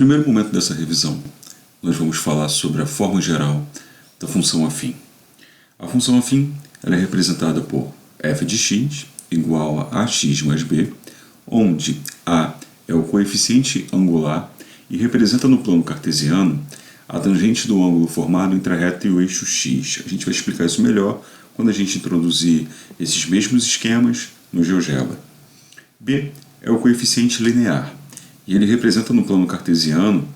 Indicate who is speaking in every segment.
Speaker 1: primeiro momento dessa revisão, nós vamos falar sobre a forma geral da função afim. A função afim ela é representada por f de x igual a ax mais b, onde a é o coeficiente angular e representa no plano cartesiano a tangente do ângulo formado entre a reta e o eixo x. A gente vai explicar isso melhor quando a gente introduzir esses mesmos esquemas no GeoGebra. B é o coeficiente linear e ele representa no plano cartesiano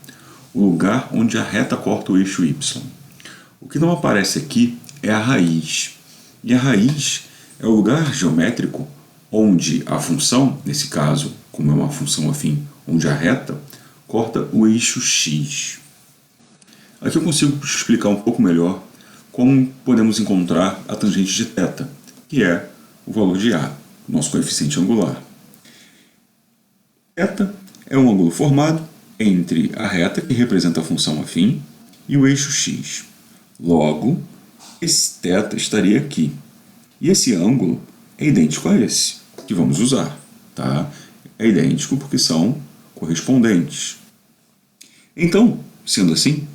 Speaker 1: o lugar onde a reta corta o eixo y. O que não aparece aqui é a raiz. E a raiz é o lugar geométrico onde a função, nesse caso, como é uma função afim, onde a reta corta o eixo x. Aqui eu consigo explicar um pouco melhor como podemos encontrar a tangente de θ, que é o valor de A, nosso coeficiente angular. θ é um ângulo formado entre a reta, que representa a função afim, e o eixo x. Logo, esse θ estaria aqui. E esse ângulo é idêntico a esse, que vamos usar. Tá? É idêntico porque são correspondentes. Então, sendo assim,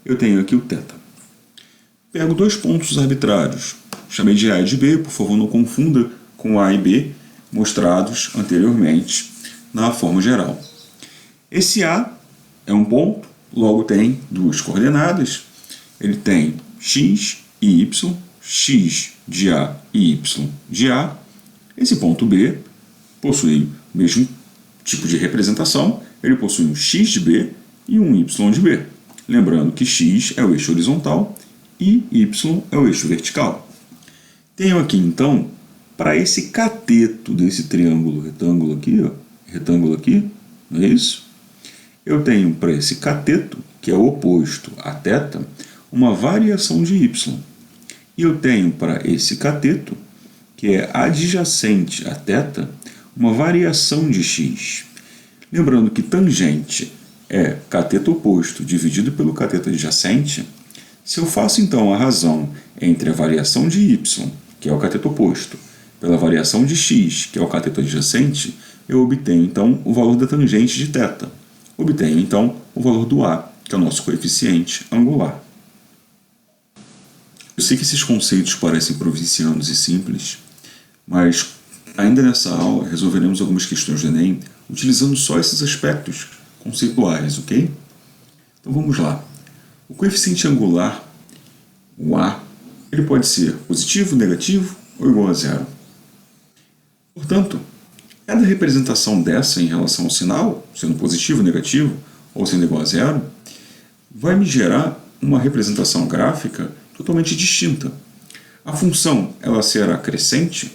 Speaker 1: eu tenho aqui o θ. Pego dois pontos arbitrários. Chamei de A e de B, por favor não confunda com A e B mostrados anteriormente na forma geral. Esse A é um ponto, logo tem duas coordenadas. Ele tem x e y, x de A e y de A. Esse ponto B possui o mesmo tipo de representação, ele possui um x de B e um y de B. Lembrando que x é o eixo horizontal e y é o eixo vertical. Tenho aqui, então, para esse cateto desse triângulo retângulo aqui, não é isso? Eu tenho para esse cateto, que é o oposto a θ, uma variação de y. E eu tenho para esse cateto, que é adjacente a θ, uma variação de x. Lembrando que tangente é cateto oposto dividido pelo cateto adjacente. Se eu faço então a razão entre a variação de y, que é o cateto oposto, pela variação de x, que é o cateto adjacente, eu obtenho então o valor da tangente de θ. Obtenho então o valor do A, que é o nosso coeficiente angular. Eu sei que esses conceitos parecem provincianos e simples, mas ainda nessa aula resolveremos algumas questões do Enem utilizando só esses aspectos conceituais, ok? Então vamos lá. O coeficiente angular, o A, ele pode ser positivo, negativo ou igual a zero. Portanto, cada representação dessa em relação ao sinal, sendo positivo, negativo ou sendo igual a zero, vai me gerar uma representação gráfica totalmente distinta. A função ela será crescente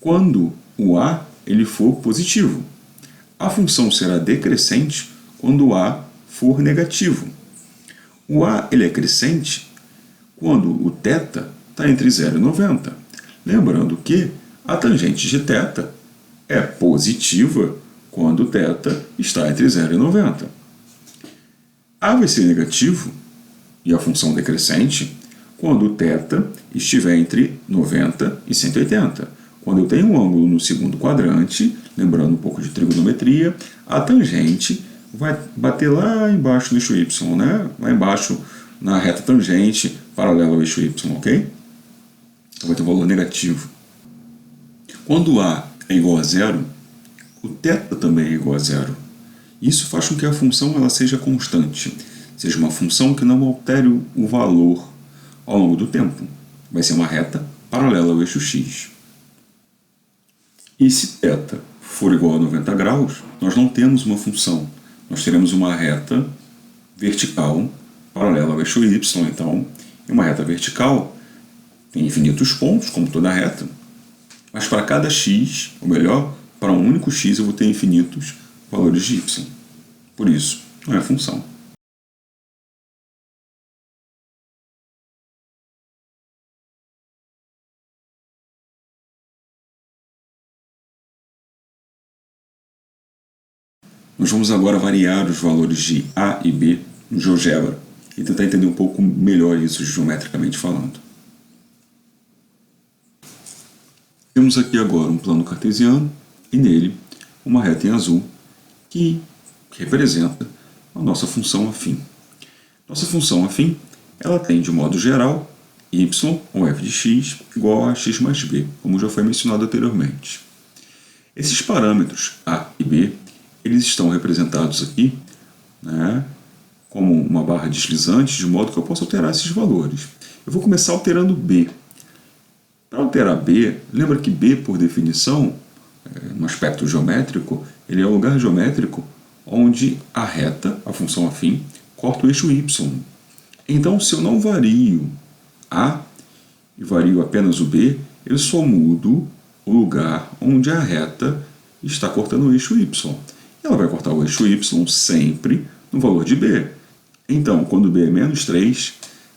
Speaker 1: quando o A ele for positivo. A função será decrescente quando o A for negativo. O A ele é crescente quando o θ está entre 0 e 90. Lembrando que a tangente de θ é positiva quando o θ está entre 0 e 90. A vai ser negativo e a função decrescente quando o θ estiver entre 90 e 180. Quando eu tenho um ângulo no segundo quadrante, lembrando um pouco de trigonometria, a tangente vai bater lá embaixo no eixo y, né? Lá embaixo na reta tangente paralela ao eixo y, ok? Então vai ter um valor negativo. Quando A é igual a zero, o θ também é igual a zero. Isso faz com que a função ela seja constante, seja uma função que não altere o valor ao longo do tempo. Vai ser uma reta paralela ao eixo x. E se θ for igual a 90 graus, nós não temos uma função. Nós teremos uma reta vertical paralela ao eixo y. Então, uma reta vertical tem infinitos pontos, como toda reta, mas para cada x, ou melhor, para um único x eu vou ter infinitos valores de y. Por isso, não é função. Nós vamos agora variar os valores de A e B no GeoGebra e tentar entender um pouco melhor isso geometricamente falando. Temos aqui agora um plano cartesiano e nele uma reta em azul que representa a nossa função afim. Nossa função afim, ela tem, de modo geral, y, ou f de x, igual a x mais b, como já foi mencionado anteriormente. Esses parâmetros a e b, eles estão representados aqui, né, como uma barra deslizante, de modo que eu possa alterar esses valores. Eu vou começar alterando b. Para alterar b, lembra que b, por definição, no aspecto geométrico, ele é o lugar geométrico onde a reta, a função afim, corta o eixo y. Então, se eu não vario a e vario apenas o b, eu só mudo o lugar onde a reta está cortando o eixo y. Ela vai cortar o eixo y sempre no valor de b. Então, quando b é menos 3,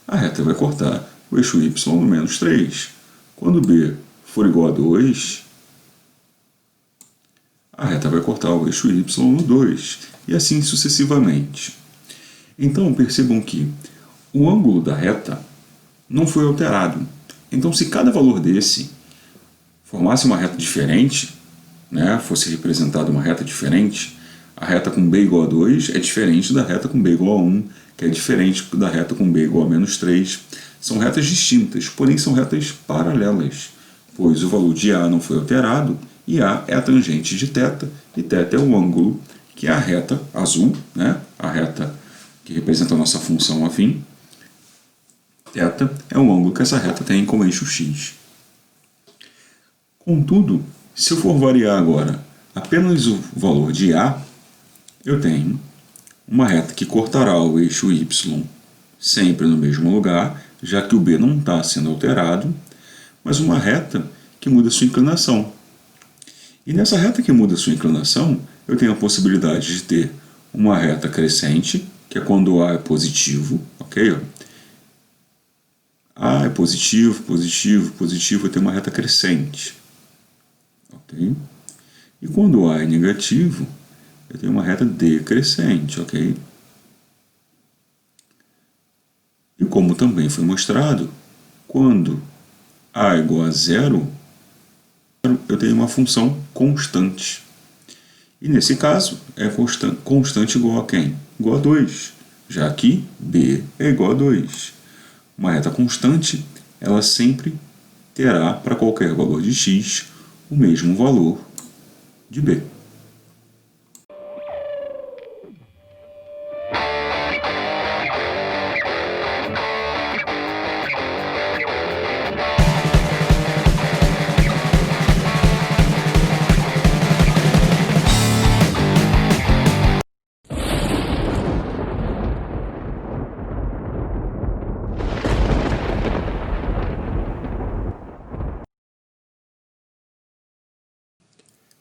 Speaker 1: a reta vai cortar o eixo y no menos 3. Quando b for igual a 2, a reta vai cortar o eixo y no 2, e assim sucessivamente. Então, percebam que o ângulo da reta não foi alterado. Então, se cada valor desse formasse uma reta diferente, né, fosse representada uma reta diferente, a reta com b igual a 2 é diferente da reta com b igual a 1, que é diferente da reta com b igual a menos 3. São retas distintas, porém são retas paralelas, pois o valor de A não foi alterado, e A é a tangente de θ, e θ é o ângulo que a reta azul, né, a reta que representa a nossa função afim, θ é o ângulo que essa reta tem com o eixo x. Contudo, se eu for variar agora apenas o valor de A, eu tenho uma reta que cortará o eixo y sempre no mesmo lugar, já que o b não está sendo alterado, mas uma reta que muda sua inclinação. E nessa reta que muda sua inclinação, eu tenho a possibilidade de ter uma reta crescente, que é quando A é positivo, ok? A é positivo, positivo, positivo, eu tenho uma reta crescente, ok? E quando A é negativo, eu tenho uma reta decrescente, ok? E como também foi mostrado, quando A é igual a zero, eu tenho uma função constante. E nesse caso, é constante igual a quem? Igual a 2, já que B é igual a 2. Uma reta constante, ela sempre terá, para qualquer valor de x, o mesmo valor de B.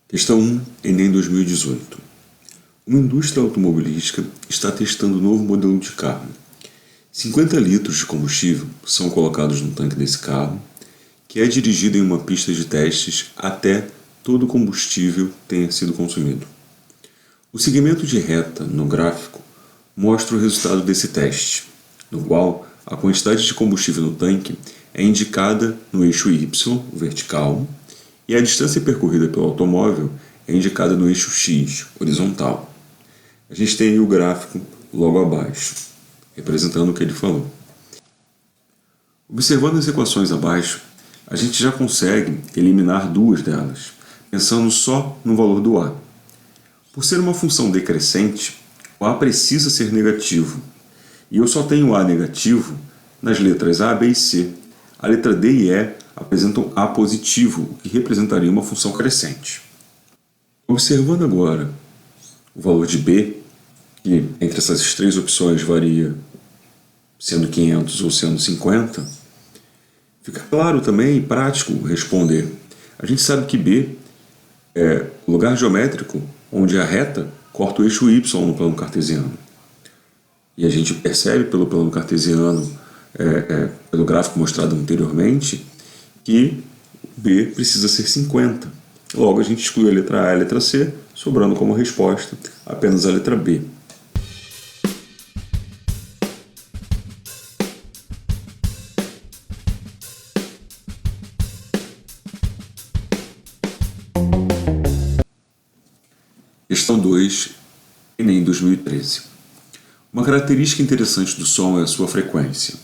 Speaker 1: Questão 1, Enem 2018. Uma indústria automobilística está testando um novo modelo de carro. 50 litros de combustível são colocados no tanque desse carro, que é dirigido em uma pista de testes até todo o combustível tenha sido consumido. O segmento de reta no gráfico mostra o resultado desse teste, no qual a quantidade de combustível no tanque é indicada no eixo Y, vertical, e a distância percorrida pelo automóvel é indicada no eixo X, horizontal. A gente tem aí o gráfico logo abaixo, representando o que ele falou. Observando as equações abaixo, a gente já consegue eliminar duas delas, pensando só no valor do A. Por ser uma função decrescente, o A precisa ser negativo, e eu só tenho A negativo nas letras A, B e C. A letra D e E apresentam A positivo, o que representaria uma função crescente. Observando agora o valor de B, que entre essas três opções varia sendo 500 ou sendo 50, fica claro também e prático responder. A gente sabe que B é o lugar geométrico onde a reta corta o eixo Y no plano cartesiano. E a gente percebe pelo plano cartesiano, pelo gráfico mostrado anteriormente, que B precisa ser 50. Logo, a gente exclui a letra A e a letra C, sobrando como resposta apenas a letra B. Questão 2, Enem 2013. Uma característica interessante do som é a sua frequência.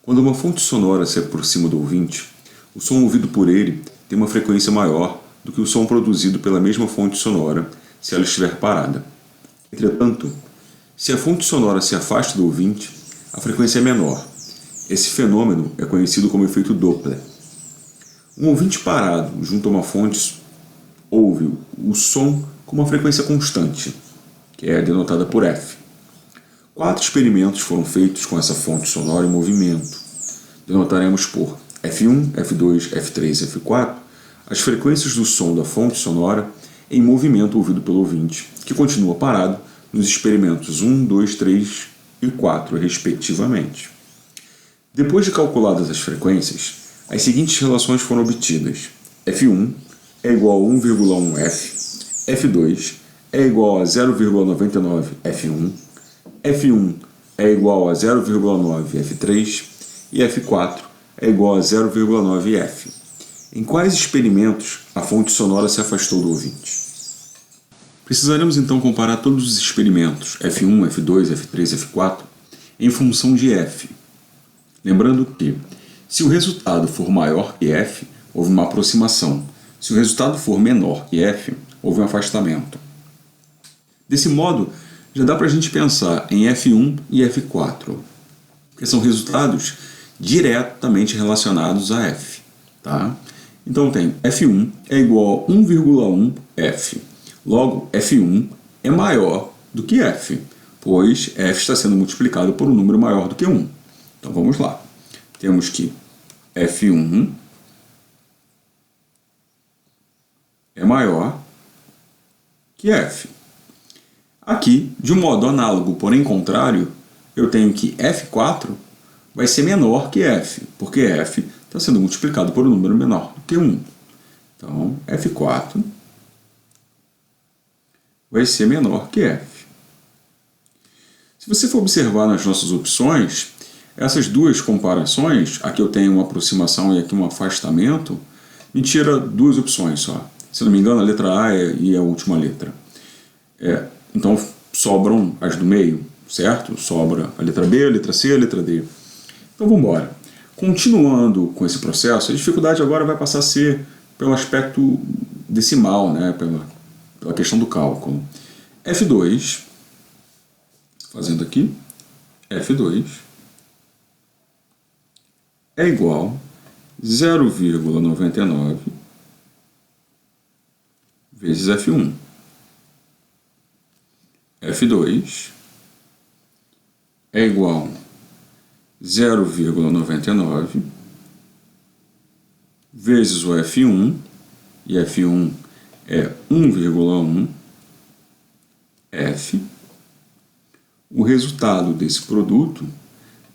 Speaker 1: Quando uma fonte sonora se aproxima do ouvinte, o som ouvido por ele tem uma frequência maior do que o som produzido pela mesma fonte sonora se ela estiver parada. Entretanto, se a fonte sonora se afasta do ouvinte, a frequência é menor. Esse fenômeno é conhecido como efeito Doppler. Um ouvinte parado junto a uma fonte ouve o som com uma frequência constante, que é denotada por F. 4 experimentos foram feitos com essa fonte sonora em movimento. Denotaremos por F1, F2, F3 e F4 as frequências do som da fonte sonora em movimento ouvido pelo ouvinte, que continua parado nos experimentos 1, 2, 3 e 4, respectivamente. Depois de calculadas as frequências, as seguintes relações foram obtidas. F1 é igual a 1,1 F, F2 é igual a 0,99 F1, F1 é igual a 0,9 F3 e F4 é igual a 0,9 F. Em quais experimentos a fonte sonora se afastou do ouvinte? Precisaremos então comparar todos os experimentos F1, F2, F3 e F4 em função de F. Lembrando que, se o resultado for maior que F, houve uma aproximação. Se o resultado for menor que F, houve um afastamento. Desse modo, já dá para a gente pensar em F1 e F4, que são resultados diretamente relacionados a F. Tá? Então tem F1 é igual a 1,1 F. Logo, F1 é maior do que F, pois F está sendo multiplicado por um número maior do que 1. Então vamos lá. Temos que F1 é maior que F. Aqui, de um modo análogo, porém contrário, eu tenho que F4 vai ser menor que F, porque F está sendo multiplicado por um número menor do que 1. Então, F4 vai ser menor que F. Se você for observar nas nossas opções, essas duas comparações, aqui eu tenho uma aproximação e aqui um afastamento, me tira duas opções só. Se não me engano, a letra A e a última letra. Então, sobram as do meio, certo? Sobra a letra B, a letra C e a letra D. Então, vamos embora. Continuando com esse processo, a dificuldade agora vai passar a ser pelo aspecto decimal, né? pela questão do cálculo. F2, fazendo aqui, F2 é igual a 0,99 vezes F1. F2 é igual a 0,99 vezes o F1, e F1 é 1,1 F. O resultado desse produto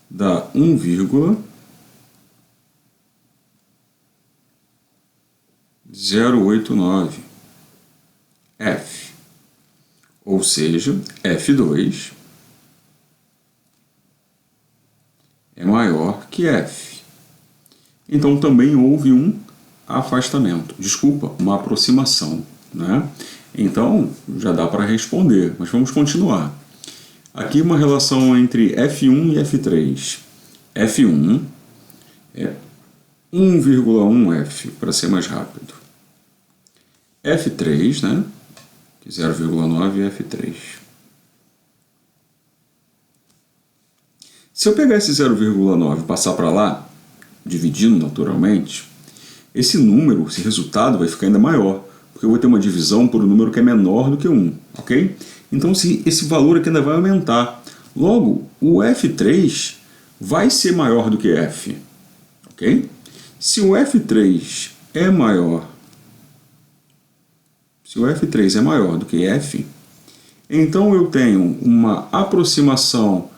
Speaker 1: dá 1,089 F. Ou seja, F2 é maior que F. Então também houve um afastamento, uma aproximação, né? Então já dá para responder, mas vamos continuar. Aqui uma relação entre F1 e F3. F1 é 1,1 F, para ser mais rápido. F3, né? 0,9 F3. Se eu pegar esse 0,9 e passar para lá, dividindo naturalmente, esse número, esse resultado vai ficar ainda maior, porque eu vou ter uma divisão por um número que é menor do que 1, ok? Então esse valor aqui ainda vai aumentar. Logo, o F3 vai ser maior do que F, ok? Se o F3 é maior do que F, então eu tenho uma aproximação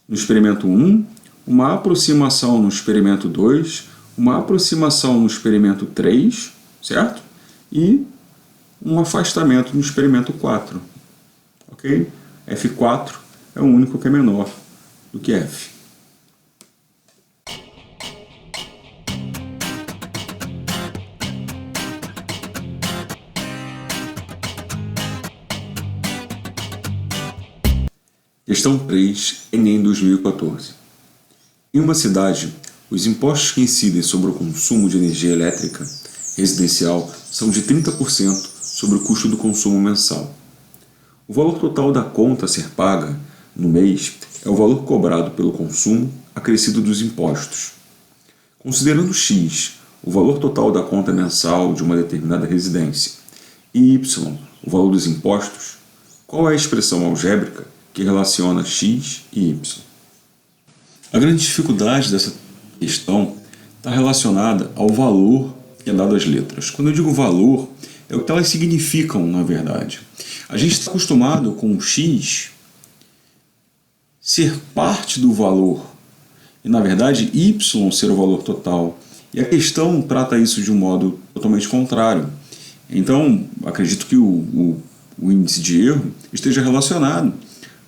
Speaker 1: no experimento 1, uma aproximação no experimento 2, uma aproximação no experimento 3, certo? E um afastamento no experimento 4, ok? F4 é o único que é menor do que F. Questão 3, Enem 2014. Em uma cidade, os impostos que incidem sobre o consumo de energia elétrica residencial são de 30% sobre o custo do consumo mensal. O valor total da conta a ser paga no mês é o valor cobrado pelo consumo acrescido dos impostos. Considerando x, o valor total da conta mensal de uma determinada residência, e y, o valor dos impostos, qual é a expressão algébrica que relaciona x e y? A grande dificuldade dessa questão está relacionada ao valor que é dado às letras. Quando eu digo valor, é o que elas significam, na verdade. A gente está acostumado com o x ser parte do valor e, na verdade, y ser o valor total. E a questão trata isso de um modo totalmente contrário. Então, acredito que o índice de erro esteja relacionado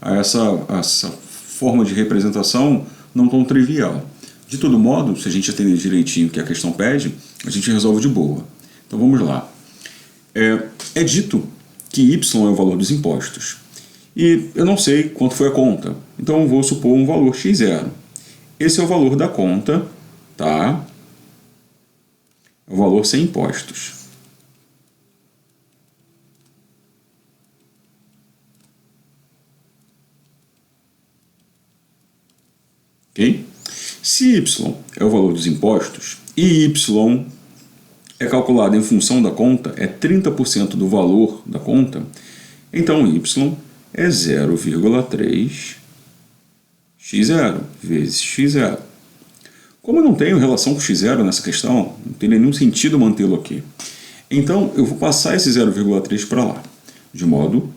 Speaker 1: a essa forma de representação não tão trivial. De todo modo, se a gente atender direitinho o que a questão pede, a gente resolve de boa. Então vamos lá. É dito que y é o valor dos impostos. E eu não sei quanto foi a conta, então eu vou supor um valor x0. Esse é o valor da conta, tá? É o valor sem impostos. Ok? Se y é o valor dos impostos e y é calculado em função da conta, é 30% do valor da conta, então y é 0,3 x0 vezes x0. Como eu não tenho relação com x0 nessa questão, não tem nenhum sentido mantê-lo aqui. Então eu vou passar esse 0,3 para lá, de modo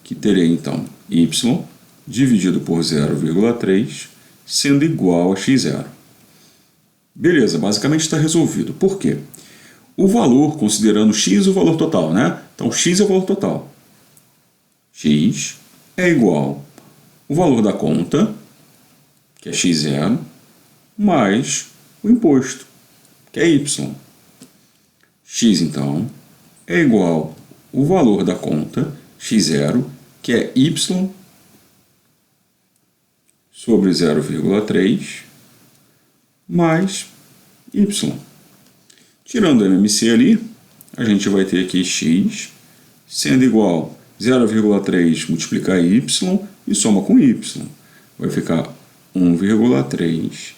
Speaker 1: que terei então y dividido por 0,3 sendo igual a x0. Beleza, basicamente está resolvido. Por quê? O valor, considerando x o valor total, né? Então x é o valor total. X é igual ao valor da conta, que é x0, mais o imposto, que é y. X, então, é igual ao valor da conta, x0, que é y, sobre 0,3 mais y. Tirando o MMC ali, a gente vai ter aqui x sendo igual a 0,3 multiplicar y e soma com y. Vai ficar 1,3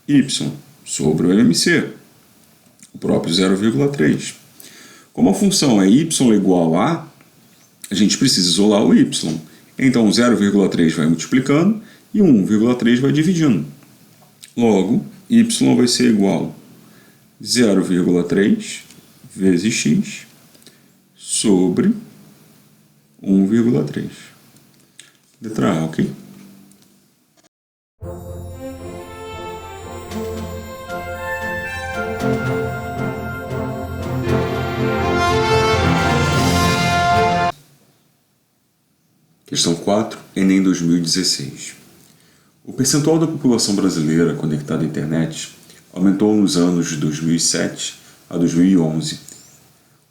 Speaker 1: y sobre o MMC, o próprio 0,3. Como a função é y igual a gente precisa isolar o y. Então 0,3 vai multiplicando e 1,3 vai dividindo. Logo, y vai ser igual a 0,3 vezes x sobre 1,3. Letra A, ok? Questão 4, Enem 2016. O percentual da população brasileira conectada à internet aumentou nos anos de 2007 a 2011.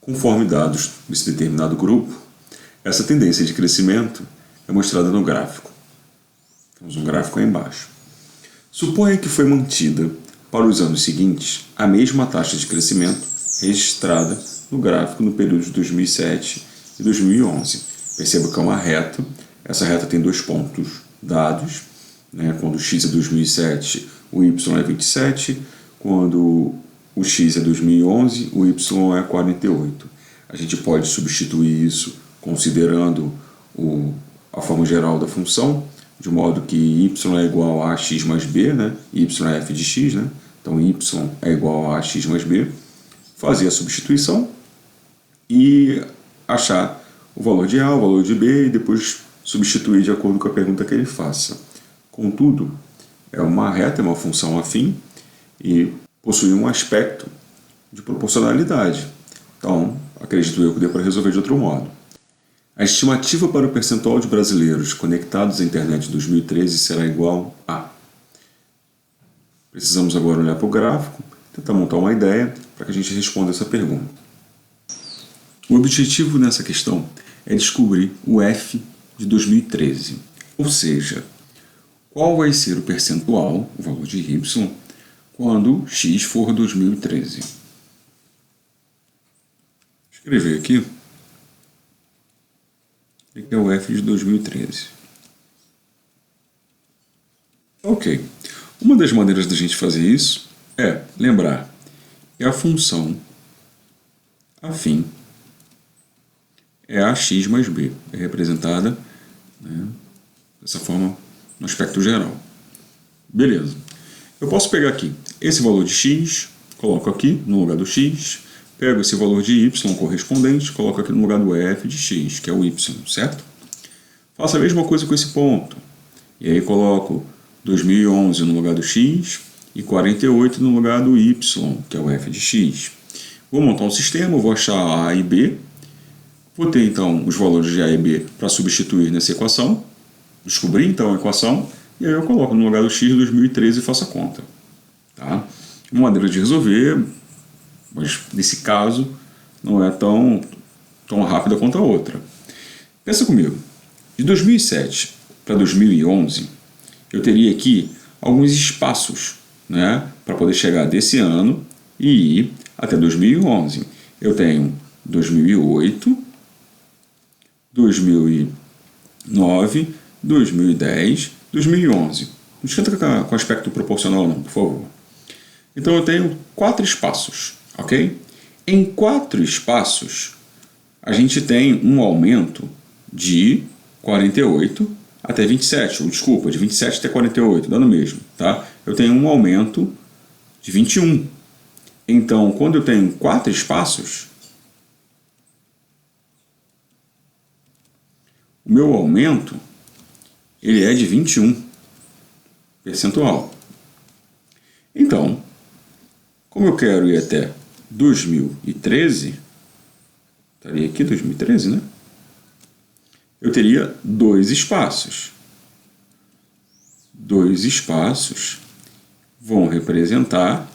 Speaker 1: Conforme dados desse determinado grupo, essa tendência de crescimento é mostrada no gráfico. Temos um gráfico aí embaixo. Suponha que foi mantida para os anos seguintes a mesma taxa de crescimento registrada no gráfico no período de 2007 e 2011. Perceba que é uma reta. Essa reta tem dois pontos dados. Quando o x é 2007, o y é 27. Quando o x é 2011, o y é 48. A gente pode substituir isso considerando a forma geral da função, de modo que y é igual a x mais b, y é f de x, então y é igual a x mais b. Fazer a substituição e achar o valor de A, o valor de B e depois substituir de acordo com a pergunta que ele faça. Contudo, é uma reta, é uma função afim e possui um aspecto de proporcionalidade. Então, acredito eu que dê para resolver de outro modo. A estimativa para o percentual de brasileiros conectados à internet em 2013 será igual a... Precisamos agora olhar para o gráfico, tentar montar uma ideia para que a gente responda essa pergunta. O objetivo nessa questão é descobrir o F de 2013, ou seja, qual vai ser o percentual, o valor de y, quando x for 2013. Vou escrever aqui. Aqui é o f de 2013. Ok. Uma das maneiras da gente fazer isso é lembrar que a função afim é ax mais b. É representada, né, dessa forma no aspecto geral. Beleza. Eu posso pegar aqui esse valor de x, coloco aqui no lugar do x, pego esse valor de y correspondente, coloco aqui no lugar do f de x, que é o y, certo? Faço a mesma coisa com esse ponto. E aí coloco 2011 no lugar do x e 48 no lugar do y, que é o f de x. Vou montar um sistema, vou achar a e b, vou ter então os valores de a e b para substituir nessa equação, descobrir então a equação, e aí eu coloco no lugar do x 2013 e faço a conta. Tá? Uma maneira de resolver, mas nesse caso não é tão rápida quanto a outra. Pensa comigo, de 2007 para 2011, eu teria aqui alguns espaços, né, para poder chegar desse ano e ir até 2011. Eu tenho 2008, 2009, 2010, 2011. Não esquenta com aspecto proporcional não, por favor. Então eu tenho 4 espaços, ok? Em 4 espaços, a gente tem um aumento de 48 até 27, ou desculpa, de 27 até 48, dando mesmo, tá? Eu tenho um aumento de 21. Então, quando eu tenho 4 espaços, o meu aumento ele é de 21 percentual. Então, como eu quero ir até 2013, estaria aqui 2013, né? Eu teria 2 espaços. 2 espaços vão representar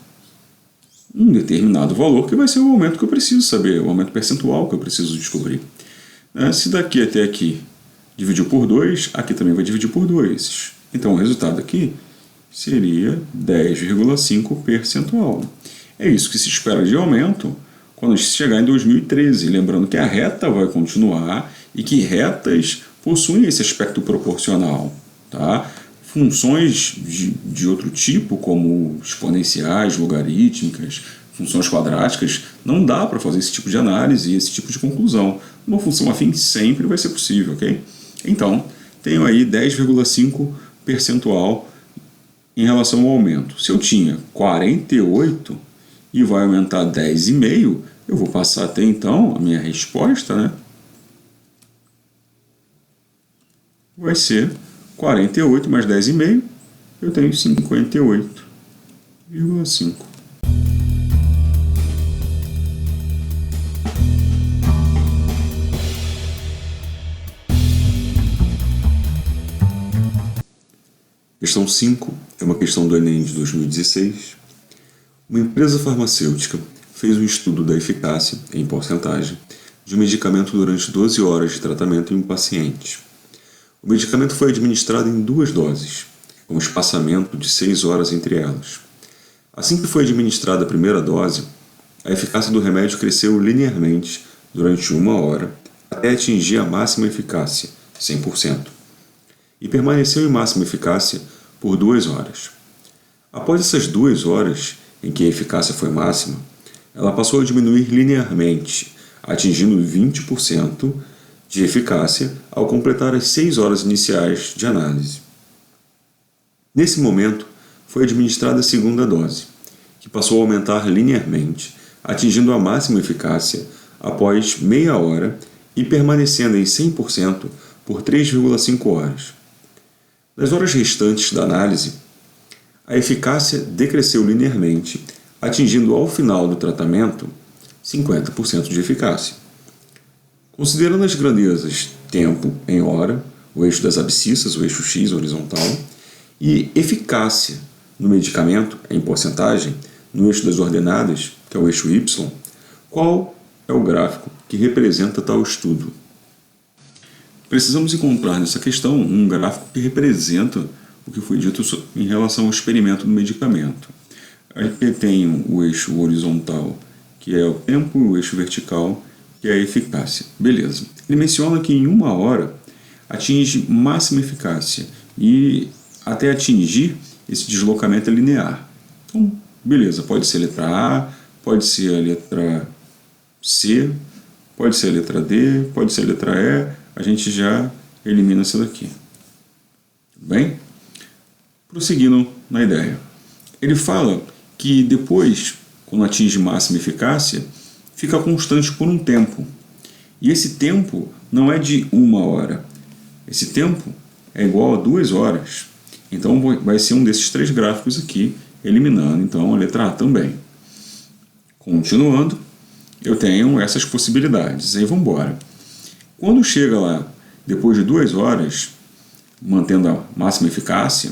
Speaker 1: um determinado valor que vai ser o aumento que eu preciso saber, o aumento percentual que eu preciso descobrir. Se daqui até aqui dividiu por 2, aqui também vai dividir por 2. Então o resultado aqui seria 10,5 percentual. É isso que se espera de aumento quando a gente chegar em 2013. Lembrando que a reta vai continuar e que retas possuem esse aspecto proporcional. Tá? Funções de outro tipo, como exponenciais, logarítmicas, funções quadráticas, não dá para fazer esse tipo de análise e esse tipo de conclusão. Uma função afim sempre vai ser possível, ok? Então, tenho aí 10,5 percentual em relação ao aumento. Se eu tinha 48 e vai aumentar 10,5, eu vou passar até então a minha resposta, né? Vai ser 48 mais 10,5, eu tenho 58,5. Questão 5 é uma questão do Enem de 2016. Uma empresa farmacêutica fez um estudo da eficácia, em porcentagem, de um medicamento durante 12 horas de tratamento em um paciente. O medicamento foi administrado em 2 doses, com um espaçamento de 6 horas entre elas. Assim que foi administrada a primeira dose, a eficácia do remédio cresceu linearmente durante 1 hora, até atingir a máxima eficácia, 100%, e permaneceu em máxima eficácia por 2 horas. Após essas 2 horas, em que a eficácia foi máxima, ela passou a diminuir linearmente, atingindo 20% de eficácia ao completar as 6 horas iniciais de análise. Nesse momento, foi administrada a segunda dose, que passou a aumentar linearmente, atingindo a máxima eficácia após meia hora e permanecendo em 100% por 3,5 horas. Nas horas restantes da análise, a eficácia decresceu linearmente, atingindo ao final do tratamento 50% de eficácia. Considerando as grandezas tempo em hora, o eixo das abscissas, o eixo x horizontal, e eficácia no medicamento, em porcentagem, no eixo das ordenadas, que é o eixo y, qual é o gráfico que representa tal estudo? Precisamos encontrar nessa questão um gráfico que representa o que foi dito em relação ao experimento do medicamento. Aqui tem o eixo horizontal, que é o tempo, e o eixo vertical, que é a eficácia. Beleza. Ele menciona que em 1 hora atinge máxima eficácia e até atingir esse deslocamento é linear. Então, beleza, pode ser a letra A, pode ser a letra C, pode ser a letra D, pode ser a letra E, a gente já elimina isso daqui. Tudo bem? Prosseguindo na ideia. Ele fala que depois, quando atinge máxima eficácia, fica constante por um tempo. E esse tempo não é de 1 hora. Esse tempo é igual a 2 horas. Então vai ser um desses 3 gráficos aqui, eliminando então a letra A também. Continuando, eu tenho essas possibilidades. Aí vamos embora. Quando chega lá, depois de 2 horas, mantendo a máxima eficácia,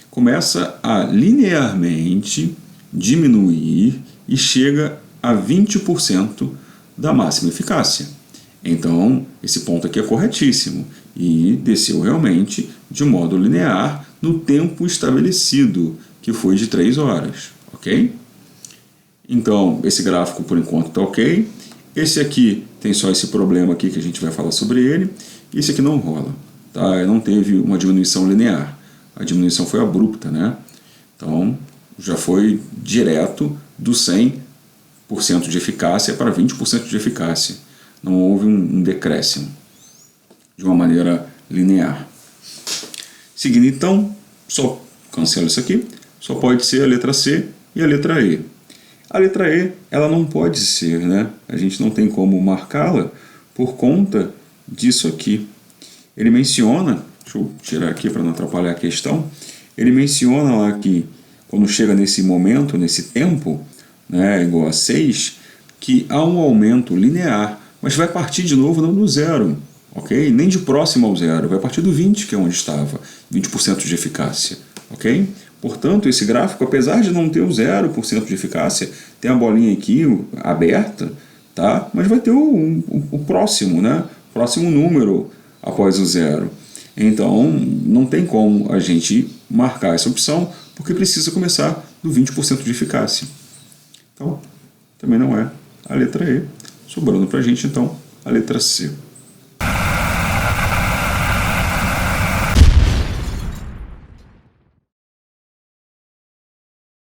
Speaker 1: começa a linearmente diminuir e chega a 20% da máxima eficácia. Então, esse ponto aqui é corretíssimo e desceu realmente de modo linear no tempo estabelecido, que foi de 3 horas, ok? Então, esse gráfico por enquanto está ok. Esse aqui tem só esse problema aqui que a gente vai falar sobre ele. E esse aqui não rola, tá? Não teve uma diminuição linear. A diminuição foi abrupta, né? Então, já foi direto do 100% de eficácia para 20% de eficácia. Não houve um decréscimo de uma maneira linear. Seguindo então, só cancelo isso aqui. Só pode ser a letra C e a letra E. A letra E, ela não pode ser, né? A gente não tem como marcá-la por conta disso aqui. Ele menciona, deixa eu tirar aqui para não atrapalhar a questão, ele menciona lá que quando chega nesse momento, nesse tempo, né, igual a 6, que há um aumento linear, mas vai partir de novo não do zero, ok? Nem de próximo ao zero, vai partir do 20, que é onde estava, 20% de eficácia, ok? Portanto, esse gráfico, apesar de não ter o 0% de eficácia, tem a bolinha aqui aberta, tá? Mas vai ter o próximo, né? Próximo número após o zero. Então, não tem como a gente marcar essa opção, porque precisa começar do 20% de eficácia. Então, também não é a letra E, sobrando para a gente, então, a letra C.